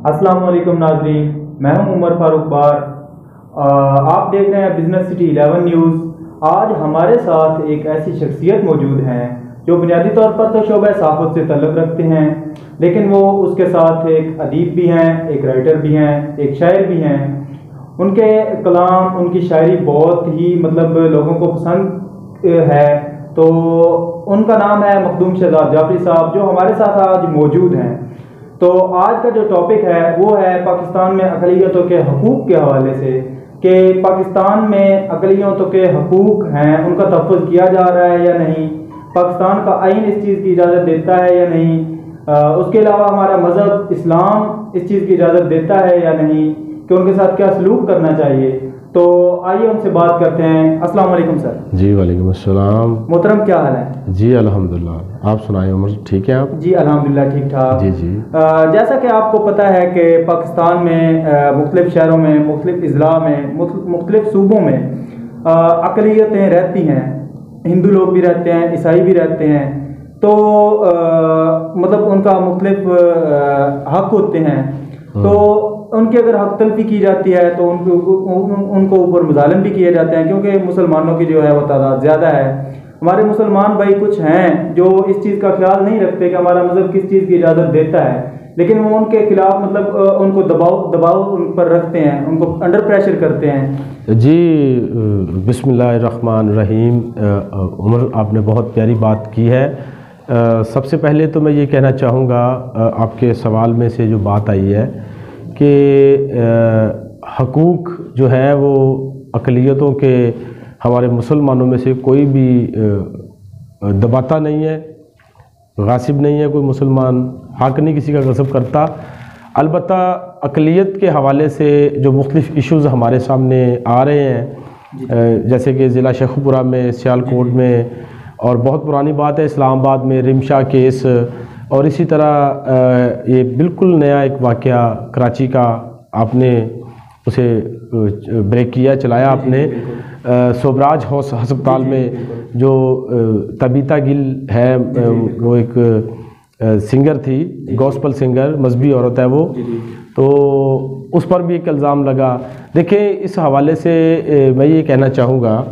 السلام علیکم ناظرین، میں ہوں عمر فاروق بار۔ آپ دیکھ رہے ہیں بزنس سٹی 11 نیوز۔ آج ہمارے ساتھ ایک ایسی شخصیت موجود ہیں جو بنیادی طور پر تو شعبہ صحافت سے تعلق رکھتے ہیں، لیکن وہ اس کے ساتھ ایک ادیب بھی ہیں، ایک رائٹر بھی ہیں، ایک شاعر بھی ہیں۔ ان کے کلام، ان کی شاعری بہت ہی لوگوں کو پسند ہے۔ تو ان کا نام ہے مخدوم شہزاد جعفری صاحب، جو ہمارے ساتھ آج موجود ہیں۔ تو آج کا جو ٹاپک ہے وہ ہے پاکستان میں اقلیتوں کے حقوق کے حوالے سے، کہ پاکستان میں اقلیتوں کے حقوق ہیں، ان کا تحفظ کیا جا رہا ہے یا نہیں، پاکستان کا آئین اس چیز کی اجازت دیتا ہے یا نہیں، اس کے علاوہ ہمارا مذہب اسلام اس چیز کی اجازت دیتا ہے یا نہیں کہ ان کے ساتھ کیا سلوک کرنا چاہیے۔ تو آئیے ان سے بات کرتے ہیں۔ السلام علیکم سر۔ جی وعلیکم السلام۔ محترم کیا حال ہے؟ جی الحمدللہ، آپ سنائیں عمر، ٹھیک ہیں آپ؟ جی الحمدللہ ٹھیک ٹھاک۔ جی جی جیسا کہ آپ کو پتہ ہے کہ پاکستان میں مختلف شہروں میں، مختلف اضلاع میں، مختلف صوبوں میں اقلیتیں رہتی ہیں، ہندو لوگ بھی رہتے ہیں، عیسائی بھی رہتے ہیں۔ تو ان کا مختلف حق ہوتے ہیں، تو ان کی اگر حق تلفی کی جاتی ہے تو ان کو اوپر مظالم بھی کیے جاتے ہیں، کیونکہ مسلمانوں کی جو ہے وہ تعداد زیادہ ہے۔ ہمارے مسلمان بھائی کچھ ہیں جو اس چیز کا خیال نہیں رکھتے کہ ہمارا مذہب کس چیز کی اجازت دیتا ہے، لیکن وہ ان کے خلاف ان کو دباؤ ان پر رکھتے ہیں، ان کو انڈر پریشر کرتے ہیں۔ جی بسم اللہ الرحمن الرحیم۔ عمر، آپ نے بہت پیاری بات کی ہے۔ سب سے پہلے تو میں یہ کہنا چاہوں گا، آپ کے سوال میں سے جو بات آئی ہے کہ حقوق جو ہے وہ اقلیتوں کے ہمارے مسلمانوں میں سے کوئی بھی دباتا نہیں ہے، غاصب نہیں ہے، کوئی مسلمان حق نہیں کسی کا غصب کرتا۔ البتہ اقلیت کے حوالے سے جو مختلف ایشوز ہمارے سامنے آ رہے ہیں، جیسے کہ ضلع شیخوپورہ میں، سیالکوٹ میں، اور بہت پرانی بات ہے اسلام آباد میں رمشا کیس، اور اسی طرح یہ بالکل نیا ایک واقعہ کراچی کا آپ نے اسے بریک کیا، چلایا آپ نے، سوبراج ہسپتال میں جو تبیتا گل ہے، وہ ایک سنگر تھی، گوسپل سنگر، مذہبی عورت ہے وہ، تو اس پر بھی ایک الزام لگا۔ دیکھیں، اس حوالے سے میں یہ کہنا چاہوں گا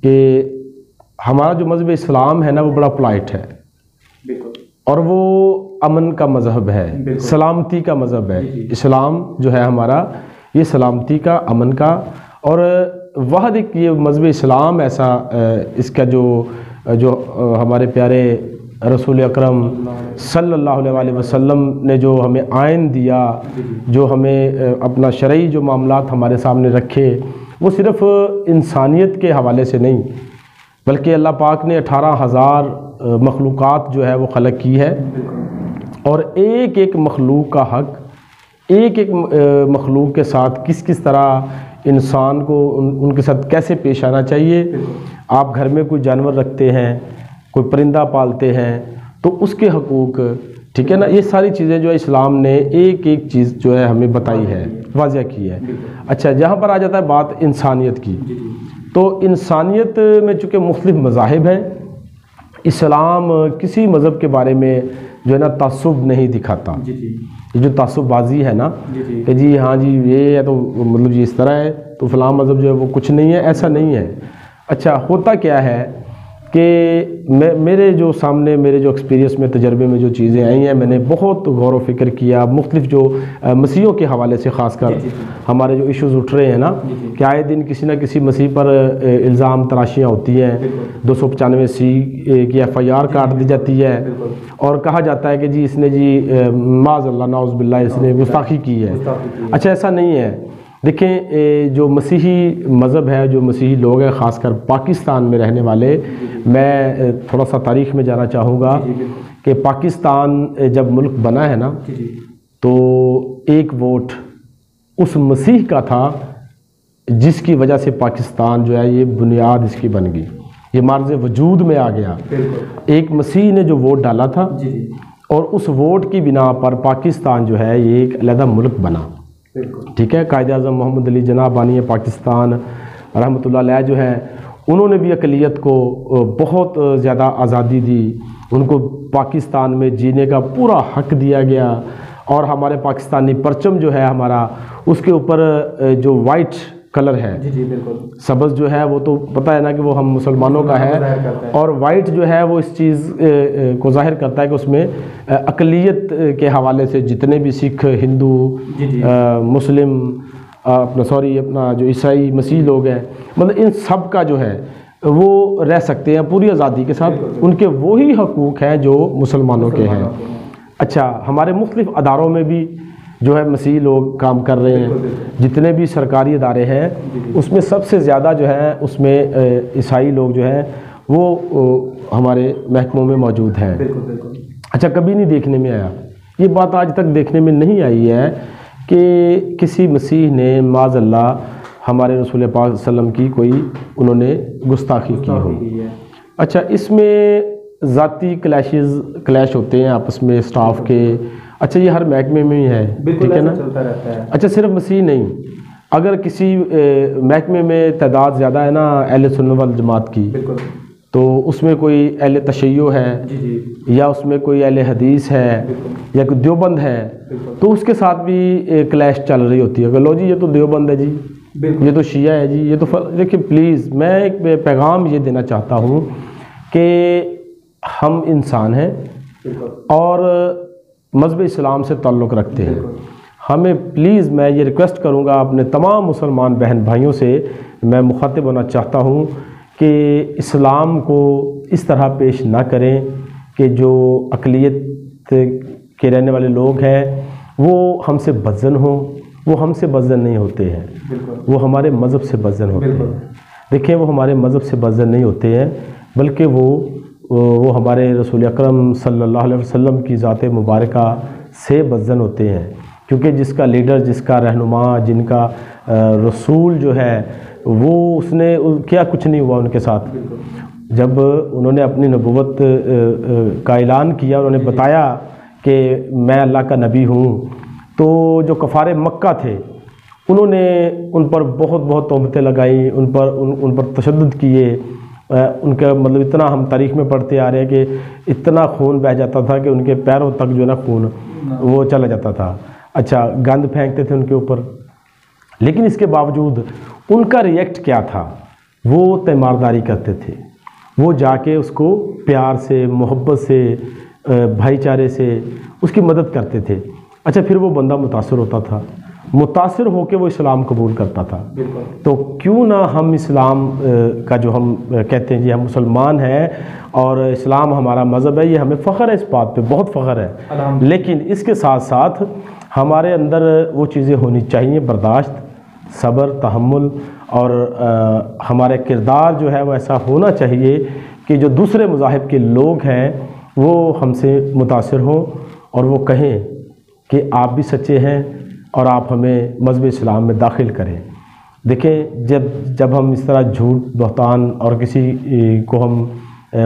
کہ ہمارا جو مذہب اسلام ہے نا، وہ بڑا پولائٹ ہے، اور وہ امن کا مذہب ہے، سلامتی کا مذہب ہے۔ اسلام جو ہے ہمارا، یہ سلامتی کا، امن کا، اور واحد ایک یہ مذہب اسلام ایسا، اس کا جو ہمارے پیارے رسول اکرم صلی اللہ علیہ وسلم نے جو ہمیں آئین دیا، جو ہمیں اپنا شرعی جو معاملات ہمارے سامنے رکھے، وہ صرف انسانیت کے حوالے سے نہیں، بلکہ اللہ پاک نے 18,000 مخلوقات جو ہے وہ خلق کی ہے، اور ایک ایک مخلوق کا حق، ایک ایک مخلوق کے ساتھ کس طرح انسان کو ان کے ساتھ کیسے پیش آنا چاہیے۔ آپ گھر میں کوئی جانور رکھتے ہیں، کوئی پرندہ پالتے ہیں، تو اس کے حقوق، ٹھیک ہے نا، یہ ساری چیزیں جو ہے اسلام نے ایک ایک چیز جو ہے ہمیں بتائی ہے، واضح کی ہے۔ اچھا، جہاں پر آ جاتا ہے بات انسانیت کی، تو انسانیت میں چونکہ مختلف مذاہب ہیں، اسلام کسی مذہب کے بارے میں جو ہے نا تعصب نہیں دکھاتا۔ یہ جو تعصب بازی ہے نا کہ جی ہاں جی یہ ہے تو جی اس طرح ہے تو فلاں مذہب جو ہے وہ کچھ نہیں ہے، ایسا نہیں ہے۔ اچھا، ہوتا کیا ہے کہ میرے جو سامنے، میرے جو ایکسپیرینس میں، تجربے میں جو چیزیں آئی ہیں، میں نے بہت غور و فکر کیا، مختلف جو مسیحوں کے حوالے سے خاص کر ہمارے جو ایشوز اٹھ رہے ہیں نا، کہ آئے دن کسی نہ کسی مسیح پر الزام تراشیاں ہوتی ہیں، 295C کی FIR کاٹ دی جاتی ہے، اور کہا جاتا ہے کہ جی اس نے جی معاذ اللہ نعوذ باللہ اس نے گستاخی کی ہے۔ اچھا، ایسا نہیں ہے۔ دیکھیں، جو مسیحی مذہب ہے، جو مسیحی لوگ ہیں، خاص کر پاکستان میں رہنے والے، میں تھوڑا سا تاریخ میں جانا چاہوں گا کہ پاکستان جب ملک بنا ہے نا، تو ایک ووٹ اس مسیح کا تھا جس کی وجہ سے پاکستان جو ہے یہ بنیاد اس کی بن گئی، یہ مارز وجود میں آ گیا۔ ایک مسیح نے جو ووٹ ڈالا تھا، اور اس ووٹ کی بنا پر پاکستان جو ہے یہ ایک علیحدہ ملک بنا، ٹھیک ہے۔ قائد اعظم محمد علی جناح بانی پاکستان رحمۃ اللہ علیہ جو ہے، انہوں نے بھی اقلیت کو بہت زیادہ آزادی دی، ان کو پاکستان میں جینے کا پورا حق دیا گیا، اور ہمارے پاکستانی پرچم جو ہے ہمارا، اس کے اوپر جو وائٹ کلر ہے، جی بالکل، سبز جو ہے وہ تو پتہ ہے نا کہ وہ ہم مسلمانوں کا ہے، اور وائٹ جو ہے وہ اس چیز کو ظاہر کرتا ہے کہ اس میں اقلیت کے حوالے سے جتنے بھی سکھ، ہندو، مسلم، اپنا جو عیسائی مسیح لوگ ہیں، مطلب ان سب کا جو ہے وہ رہ سکتے ہیں پوری آزادی کے ساتھ، ان کے وہی حقوق ہیں جو مسلمانوں کے ہیں۔ اچھا، ہمارے مختلف اداروں میں بھی جو ہے مسیح لوگ کام کر رہے ہیں، جتنے بھی سرکاری ادارے ہیں اس میں سب سے زیادہ جو ہے اس میں عیسائی لوگ جو ہیں وہ ہمارے محکموں میں موجود ہیں۔ اچھا، کبھی نہیں دیکھنے میں آیا، یہ بات آج تک دیکھنے میں نہیں آئی ہے کہ کسی مسیح نے معاذ اللہ ہمارے رسول پاک صلی اللہ علیہ وسلم کی کوئی انہوں نے گستاخی کی ہو۔ اچھا، اس میں ذاتی کلیش ہوتے ہیں آپس میں اسٹاف کے، اچھا یہ ہر محکمے میں ہی ہے، ٹھیک ہے نا؟ اچھا، صرف مسیح نہیں، اگر کسی محکمے میں تعداد زیادہ ہے نا اہل سنت والجماعت کی، تو اس میں کوئی اہل تشیع ہے یا اس میں کوئی اہل حدیث ہے یا کوئی دیوبند ہے، تو اس کے ساتھ بھی کلیش چل رہی ہوتی ہے، اگر لو جی یہ تو دیوبند ہے جی، یہ تو شیعہ ہے جی، یہ تو دیکھیں پلیز میں ایک پیغام یہ دینا چاہتا ہوں کہ ہم انسان ہیں اور مذہب اسلام سے تعلق رکھتے ہیں، ہمیں پلیز میں یہ ریکویسٹ کروں گا اپنے تمام مسلمان بہن بھائیوں سے، میں مخاطب ہونا چاہتا ہوں کہ اسلام کو اس طرح پیش نہ کریں کہ جو اقلیت کے رہنے والے لوگ ہیں وہ ہم سے بدظن ہوں، وہ ہم سے بدظن نہیں ہوتے ہیں، وہ ہمارے مذہب سے بدظن ہوتے ہیں۔ دیکھیں، وہ ہمارے مذہب سے بدظن نہیں ہوتے ہیں، بلکہ وہ ہمارے رسول اکرم صلی اللہ علیہ وسلم کی ذات مبارکہ سے بدظن ہوتے ہیں، کیونکہ جس کا لیڈر، جس کا رہنما، جن کا رسول جو ہے وہ اس نے کیا کچھ نہیں ہوا ان کے ساتھ۔ جب انہوں نے اپنی نبوت کا اعلان کیا، انہوں نے بتایا کہ میں اللہ کا نبی ہوں، تو جو کفار مکہ تھے انہوں نے ان پر بہت تہمتیں لگائیں، ان پر تشدد کیے، ان کا مطلب اتنا ہم تاریخ میں پڑھتے آ رہے ہیں کہ اتنا خون بہہ جاتا تھا کہ ان کے پیروں تک جو ہے نا خون وہ چلا جاتا تھا۔ اچھا، گند پھینکتے تھے ان کے اوپر، لیکن اس کے باوجود ان کا ریئیکٹ کیا تھا؟ وہ تیمارداری کرتے تھے، وہ جا کے اس کو پیار سے، محبت سے، بھائی چارے سے اس کی مدد کرتے تھے۔ اچھا، پھر وہ بندہ متاثر ہوتا تھا، متاثر ہو کے وہ اسلام قبول کرتا تھا، تو کیوں نہ ہم اسلام کا جو ہم کہتے ہیں جی ہم مسلمان ہیں اور اسلام ہمارا مذہب ہے، یہ ہمیں فخر ہے، اس بات پہ بہت فخر ہے، لیکن اس کے ساتھ ساتھ ہمارے اندر وہ چیزیں ہونی چاہیے، برداشت، صبر، تحمل، اور ہمارے کردار جو ہے وہ ایسا ہونا چاہیے کہ جو دوسرے مذاہب کے لوگ ہیں وہ ہم سے متاثر ہوں اور وہ کہیں کہ آپ بھی سچے ہیں اور آپ ہمیں مذہب اسلام میں داخل کریں۔ دیکھیں، جب ہم اس طرح جھوٹ، بہتان اور کسی کو ہم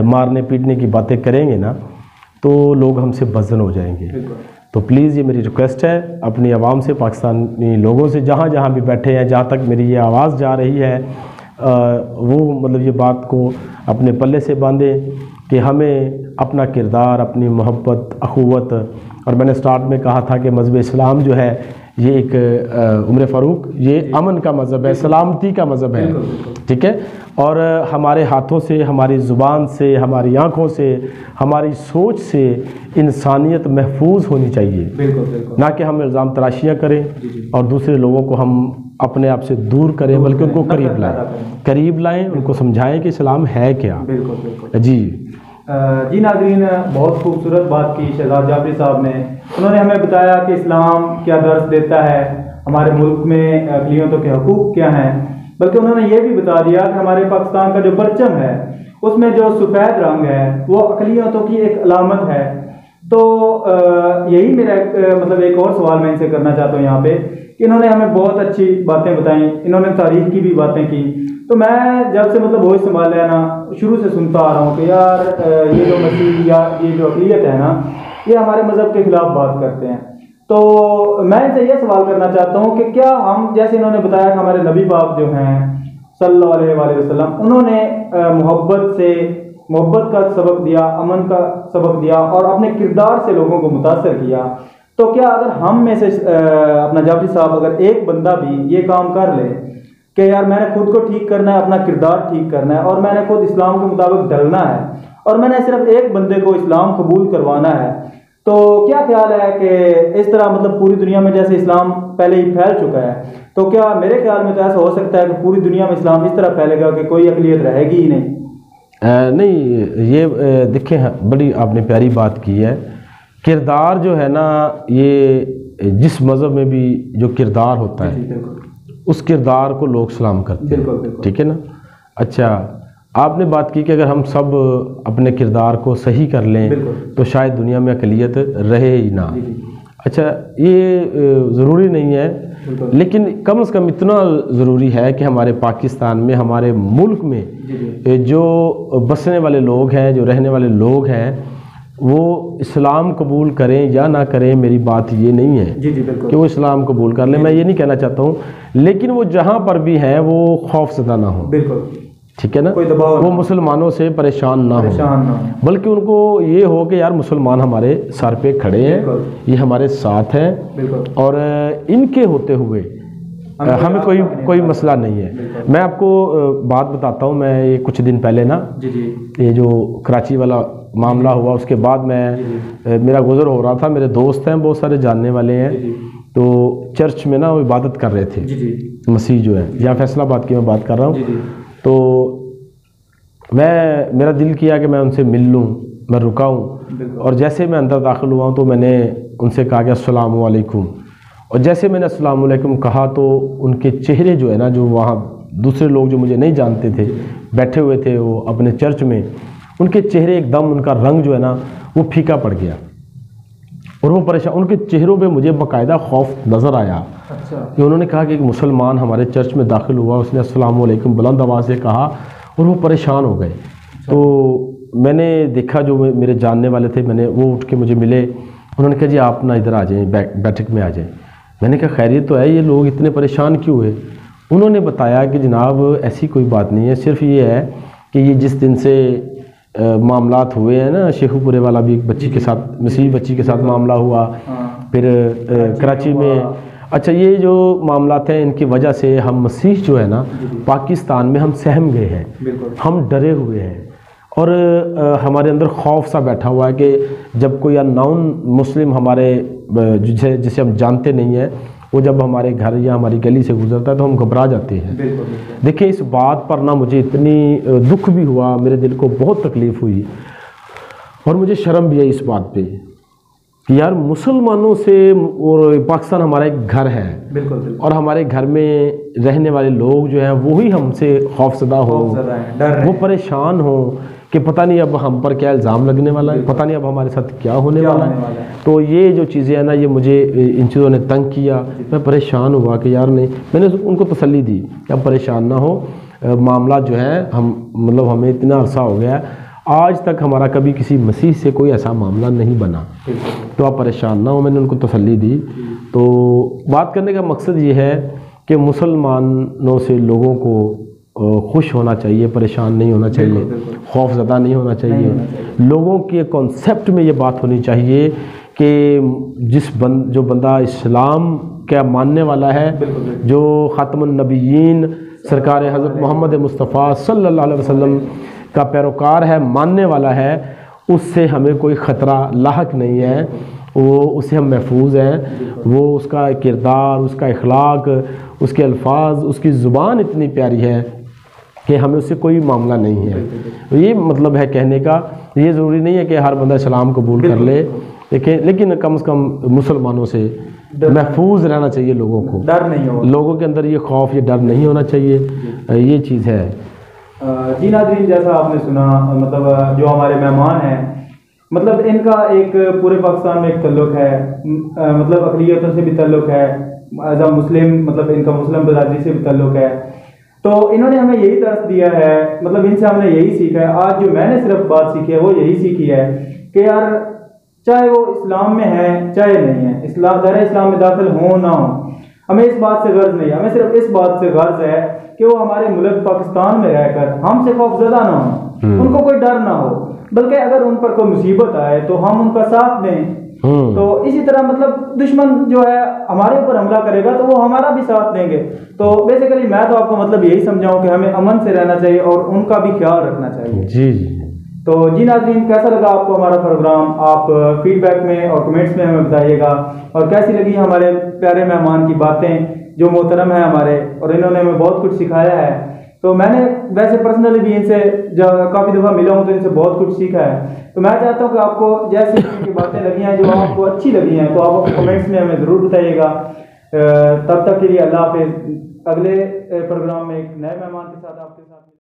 مارنے پیٹنے کی باتیں کریں گے نا تو لوگ ہم سے بدظن ہو جائیں گے۔ تو پلیز یہ میری ریکویسٹ ہے اپنی عوام سے، پاکستانی لوگوں سے، جہاں بھی بیٹھے ہیں، جہاں تک میری یہ آواز جا رہی ہے، وہ مطلب یہ بات کو اپنے پلے سے باندھیں کہ ہمیں اپنا کردار، اپنی محبت، اخوت، اور میں نے سٹارٹ میں کہا تھا کہ مذہب اسلام جو ہے یہ ایک عمر فاروق، یہ امن کا مذہب ہے، سلامتی کا مذہب ہے، ٹھیک ہے، اور ہمارے ہاتھوں سے، ہماری زبان سے، ہماری آنکھوں سے، ہماری سوچ سے انسانیت محفوظ ہونی چاہیے، نہ کہ ہم الزام تراشیاں کریں اور دوسرے لوگوں کو ہم اپنے آپ سے دور کریں، بلکہ ان کو قریب لائیں، ان کو سمجھائیں کہ اسلام ہے کیا۔ جی ناظرین، بہت خوبصورت بات کی شہزاد جعفری صاحب نے، انہوں نے ہمیں بتایا کہ اسلام کیا درس دیتا ہے، ہمارے ملک میں اقلیتوں کے حقوق کیا ہیں، بلکہ انہوں نے یہ بھی بتا دیا کہ ہمارے پاکستان کا جو پرچم ہے اس میں جو سفید رنگ ہے وہ اقلیتوں کی ایک علامت ہے۔ تو یہی میرا مطلب ایک اور سوال میں ان سے کرنا چاہتا ہوں یہاں پہ کہ انہوں نے ہمیں بہت اچھی باتیں بتائیں، انہوں نے تاریخ کی بھی باتیں کی، تو میں جب سے مطلب ہوش سنبھالا ہے نا شروع سے سنتا آ رہا ہوں کہ یار یہ جو مسیح یا یہ جو اقلیت ہے نا یہ ہمارے مذہب کے خلاف بات کرتے ہیں۔ تو میں ان سے یہ سوال کرنا چاہتا ہوں کہ کیا ہم، جیسے انہوں نے بتایا کہ ہمارے نبی پاک جو ہیں صلی اللہ علیہ وآلہ وسلم، انہوں نے محبت کا سبق دیا، امن کا سبق دیا اور اپنے کردار سے لوگوں کو متاثر کیا، تو کیا اگر ہم میں سے اپنا جعفری صاحب اگر ایک بندہ بھی یہ کام کر لے کہ یار میں نے خود کو ٹھیک کرنا ہے، اپنا کردار ٹھیک کرنا ہے، اور میں نے خود اسلام کے مطابق ڈھلنا ہے، اور میں نے صرف ایک بندے کو اسلام قبول کروانا ہے، تو کیا خیال ہے کہ اس طرح مطلب پوری دنیا میں جیسے اسلام پہلے ہی پھیل چکا ہے، تو کیا میرے خیال میں تو ایسا ہو سکتا ہے کہ پوری دنیا میں اسلام اس طرح پھیلے گا کہ کوئی اقلیت رہے گی ہی نہیں؟ نہیں، یہ دیکھیں بڑی آپ نے پیاری بات کی ہے. کردار جو ہے نا، یہ جس مذہب میں بھی جو کردار ہوتا ہے اس کردار کو لوگ سلام کرتے ہیں. ٹھیک ہے نا. اچھا، آپ نے بات کی کہ اگر ہم سب اپنے کردار کو صحیح کر لیں تو شاید دنیا میں اقلیت رہے ہی نہ. اچھا، یہ ضروری نہیں ہے، لیکن کم از کم اتنا ضروری ہے کہ ہمارے پاکستان میں، ہمارے ملک میں جو بسنے والے لوگ ہیں، جو رہنے والے لوگ ہیں، وہ اسلام قبول کریں یا نہ کریں، میری بات یہ نہیں ہے کہ وہ اسلام قبول کر لیں. میں یہ نہیں کہنا چاہتا ہوں، لیکن وہ جہاں پر بھی ہیں وہ خوف زدہ نہ ہوں. ٹھیک ہے نا. وہ مسلمانوں سے پریشان نہ ہوں، بلکہ ان کو یہ ہو کہ یار مسلمان ہمارے سر پہ کھڑے ہیں، یہ ہمارے ساتھ ہیں، اور ان کے ہوتے ہوئے ہمیں کوئی مسئلہ نہیں ہے. میں آپ کو بات بتاتا ہوں. میں یہ کچھ دن پہلے نا، یہ جو کراچی والا معاملہ ہوا، اس کے بعد میرا گزر ہو رہا تھا. میرے دوست ہیں، بہت سارے جاننے والے ہیں، تو چرچ میں نا وہ عبادت کر رہے تھے. مسیح جو ہے، یہاں فیصل آباد کی میں بات کر رہا ہوں. تو میرا دل کیا کہ میں ان سے مل لوں، میں رکا ہوں، اور جیسے میں اندر داخل ہوا ہوں تو میں نے ان سے کہا کہ السلام علیکم. اور جیسے میں نے السلام علیکم کہا تو ان کے چہرے جو ہے نا، جو وہاں دوسرے لوگ جو مجھے نہیں جانتے تھے بیٹھے ہوئے تھے وہ اپنے چرچ میں، ان کے چہرے ایک دم، ان کا رنگ جو ہے نا وہ پھیکا پڑ گیا، اور وہ پریشان. ان کے چہروں پہ مجھے باقاعدہ خوف نظر آیا کہ انہوں نے کہا کہ ایک مسلمان ہمارے چرچ میں داخل ہوا، اس نے السلام علیکم بلند آواز سے کہا، اور وہ پریشان ہو گئے. تو میں نے دیکھا، جو میرے جاننے والے تھے، میں نے وہ اٹھ کے مجھے ملے. انہوں نے کہا جی آپ نا ادھر آ جائیں، بیٹھک میں آ جائیں. میں نے کہا خیریت تو ہے، یہ لوگ اتنے پریشان کیوں ہوئے؟ انہوں نے بتایا کہ جناب ایسی کوئی بات نہیں ہے، صرف یہ ہے کہ یہ جس دن سے معاملات ہوئے ہیں نا، شیخو پورے والا بھی ایک بچی کے ساتھ، مسیح بچی کے ساتھ معاملہ ہوا، پھر کراچی میں. اچھا، یہ جو معاملات ہیں ان کی وجہ سے ہم مسیح جو ہے نا پاکستان میں ہم سہم گئے ہیں، ہم ڈرے ہوئے ہیں، اور ہمارے اندر خوف سا بیٹھا ہوا ہے کہ جب کوئی ان نون مسلم ہمارے جسے ہم جانتے نہیں ہیں، وہ جب ہمارے گھر یا ہماری گلی سے گزرتا ہے تو ہم گھبرا جاتے ہیں. دیکھیں، اس بات پر نا مجھے اتنی دکھ بھی ہوا، میرے دل کو بہت تکلیف ہوئی، اور مجھے شرم بھی ہے اس بات پہ کہ یار مسلمانوں سے، اور پاکستان ہمارا ایک گھر ہے، اور ہمارے گھر میں رہنے والے لوگ جو ہیں وہی ہم سے خوف زدہ ہوں، وہ پریشان ہوں کہ پتہ نہیں اب ہم پر کیا الزام لگنے والا ہے، پتہ نہیں اب ہمارے ساتھ کیا ہونے والا ہے. تو یہ جو چیزیں ہیں نا، یہ مجھے ان چیزوں نے تنگ کیا. میں پریشان ہوا کہ یار نہیں. میں نے ان کو تسلی دی کہ اب پریشان نہ ہو، معاملات جو ہیں مطلب ہمیں اتنا عرصہ ہو گیا ہے، آج تک ہمارا کبھی کسی مسیح سے کوئی ایسا معاملہ نہیں بنا، تو آپ پریشان نہ ہو. میں نے ان کو تسلی دی. تو بات کرنے کا مقصد یہ ہے کہ مسلمانوں سے لوگوں کو خوش ہونا چاہیے، پریشان نہیں ہونا چاہیے، خوف زدہ نہیں ہونا چاہیے. لوگوں کے کانسیپٹ میں یہ بات ہونی چاہیے کہ جو بندہ اسلام کا ماننے والا ہے، جو خاتم النبیین سرکار حضرت محمد مصطفیٰ صلی اللہ علیہ وسلم کا پیروکار ہے، ماننے والا ہے، اس سے ہمیں کوئی خطرہ لاحق نہیں ہے، اس سے ہم محفوظ ہیں. وہ اس کا کردار، اس کا اخلاق، اس کے الفاظ، اس کی زبان اتنی پیاری ہے کہ ہمیں اس سے کوئی معاملہ نہیں ہے. یہ مطلب ہے کہنے کا. یہ ضروری نہیں ہے کہ ہر بندہ اسلام قبول کر لے، لیکن کم از کم مسلمانوں سے محفوظ رہنا چاہیے. لوگوں کو ڈر نہیں ہو، لوگوں کے اندر یہ خوف، یہ ڈر نہیں ہونا چاہیے. یہ چیز ہے. جی ناظرین، جیسا آپ نے سنا، مطلب جو ہمارے مہمان ہیں، مطلب ان کا ایک پورے پاکستان میں ایک تعلق ہے، مطلب اقلیتوں سے بھی تعلق ہے، ایز اے مسلم، مطلب ان کا مسلم برادری سے بھی تعلق ہے. تو انہوں نے ہمیں یہی درس دیا ہے، مطلب ان سے ہم نے یہی سیکھا ہے. آج جو میں نے صرف بات سیکھی ہے وہ یہی سیکھی ہے کہ یار چاہے وہ اسلام میں ہے چاہے نہیں ہے، دائرہ اسلام میں داخل ہوں نہ ہوں، ہمیں اس بات سے غرض نہیں ہے. ہمیں صرف اس بات سے غرض ہے کہ وہ ہمارے ملک پاکستان میں رہ کر ہم سے خوف زدہ نہ ہوں، ان کو کوئی ڈر نہ ہو، بلکہ اگر ان پر کوئی مصیبت آئے تو ہم ان کا ساتھ دیں، تو اسی طرح مطلب دشمن جو ہے ہمارے اوپر حملہ کرے گا تو وہ ہمارا بھی ساتھ دیں گے. تو بیسیکلی میں تو آپ کو مطلب یہی سمجھاؤں کہ ہمیں امن سے رہنا چاہیے اور ان کا بھی خیال رکھنا چاہیے. جی جی. تو جی ناظرین, کیسا لگا آپ کو ہمارا پروگرام؟ آپ فیڈ بیک میں اور کمنٹس میں ہمیں بتائیے گا. اور کیسی لگی ہمارے پیارے مہمان کی باتیں جو محترم ہیں ہمارے, اور انہوں نے ہمیں بہت کچھ سکھایا ہے. تو میں نے ویسے پرسنلی بھی ان سے کافی دفعہ ملا ہوں تو ان سے بہت کچھ سیکھا ہے. تو میں چاہتا ہوں کہ آپ کو جیسی ان کی باتیں لگی ہیں جو آپ کو اچھی لگی ہیں تو آپ کمنٹس میں ہمیں ضرور بتائیے گا. تب تک کے لیے اللہ حافظ. اگلے پروگرام میں ایک نئے مہمان کے ساتھ آپ